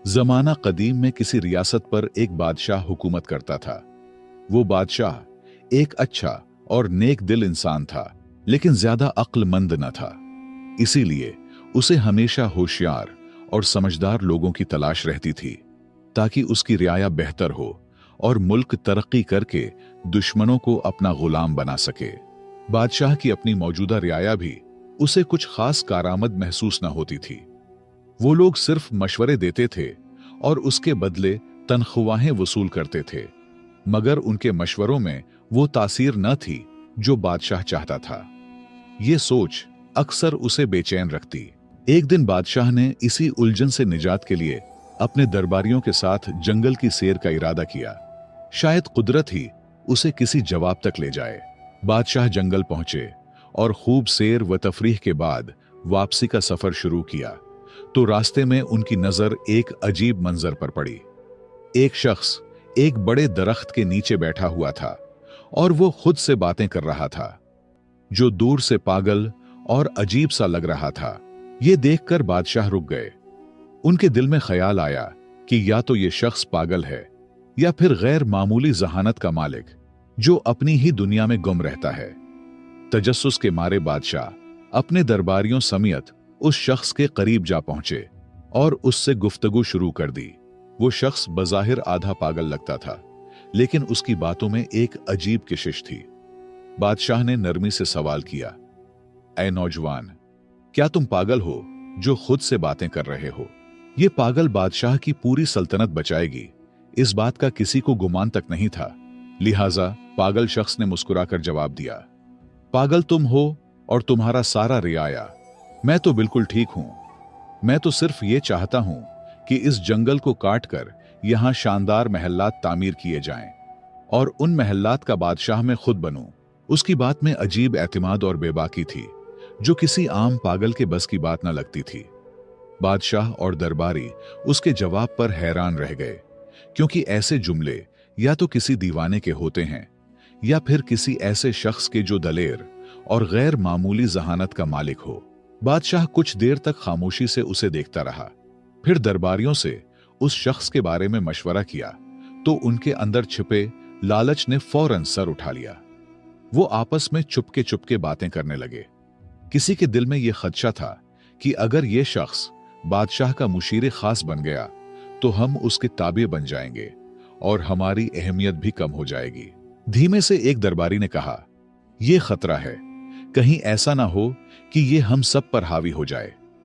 जमाना कदीम में किसी रियासत पर एक बादशाह हुकूमत करता था। वो बादशाह एक अच्छा और नेक दिल इंसान था, लेकिन ज्यादा अक्लमंद न था। इसीलिए उसे हमेशा होशियार और समझदार लोगों की तलाश रहती थी, ताकि उसकी रियाया बेहतर हो और मुल्क तरक्की करके दुश्मनों को अपना गुलाम बना सके। बादशाह की अपनी मौजूदा रियाया भी उसे कुछ खास कारामद महसूस न होती थी। वो लोग सिर्फ मशवरे देते थे और उसके बदले तनख्वाहें वसूल करते थे, मगर उनके मशवरों में वो तासीर न थी जो बादशाह चाहता था। ये सोच अक्सर उसे बेचैन रखती। एक दिन बादशाह ने इसी उलझन से निजात के लिए अपने दरबारियों के साथ जंगल की सैर का इरादा किया। शायद कुदरत ही उसे किसी जवाब तक ले जाए। बादशाह जंगल पहुंचे और खूब सैर व तफरीह के बाद वापसी का सफर शुरू किया, तो रास्ते में उनकी नजर एक अजीब मंजर पर पड़ी। एक शख्स एक बड़े दरख्त के नीचे बैठा हुआ था और वो खुद से बातें कर रहा था, जो दूर से पागल और अजीब सा लग रहा था। ये देखकर बादशाह रुक गए। उनके दिल में ख्याल आया कि या तो ये शख्स पागल है या फिर गैर मामूली जहानत का मालिक, जो अपनी ही दुनिया में गुम रहता है। तजस्सुस के मारे बादशाह अपने दरबारियों समेत उस शख्स के करीब जा पहुंचे और उससे गुफ्तगू शुरू कर दी। वो शख्स बज़ाहिर आधा पागल लगता था, लेकिन उसकी बातों में एक अजीब कशिश थी। बादशाह ने नरमी से सवाल किया, ऐ नौजवान, क्या तुम पागल हो जो खुद से बातें कर रहे हो? ये पागल बादशाह की पूरी सल्तनत बचाएगी, इस बात का किसी को गुमान तक नहीं था। लिहाजा पागल शख्स ने मुस्कुराकर जवाब दिया, पागल तुम हो और तुम्हारा सारा रियाया। मैं तो बिल्कुल ठीक हूं। मैं तो सिर्फ ये चाहता हूं कि इस जंगल को काटकर यहां शानदार महल्लात तामीर किए जाएं और उन महल्लात का बादशाह मैं खुद बनूं। उसकी बात में अजीब एतमाद और बेबाकी थी, जो किसी आम पागल के बस की बात न लगती थी। बादशाह और दरबारी उसके जवाब पर हैरान रह गए, क्योंकि ऐसे जुमले या तो किसी दीवाने के होते हैं या फिर किसी ऐसे शख्स के जो दलेर और गैर मामूली जहानत का मालिक हो। बादशाह कुछ देर तक खामोशी से उसे देखता रहा, फिर दरबारियों से उस शख्स के बारे में मशवरा किया, तो उनके अंदर छिपे लालच ने फौरन सर उठा लिया। वो आपस में चुपके चुपके बातें करने लगे। किसी के दिल में यह खदशा था कि अगर यह शख्स बादशाह का मुशीर खास बन गया तो हम उसके ताबे बन जाएंगे और हमारी अहमियत भी कम हो जाएगी। धीमे से एक दरबारी ने कहा, यह खतरा है, कहीं ऐसा ना हो कि यह हम सब पर हावी हो जाए।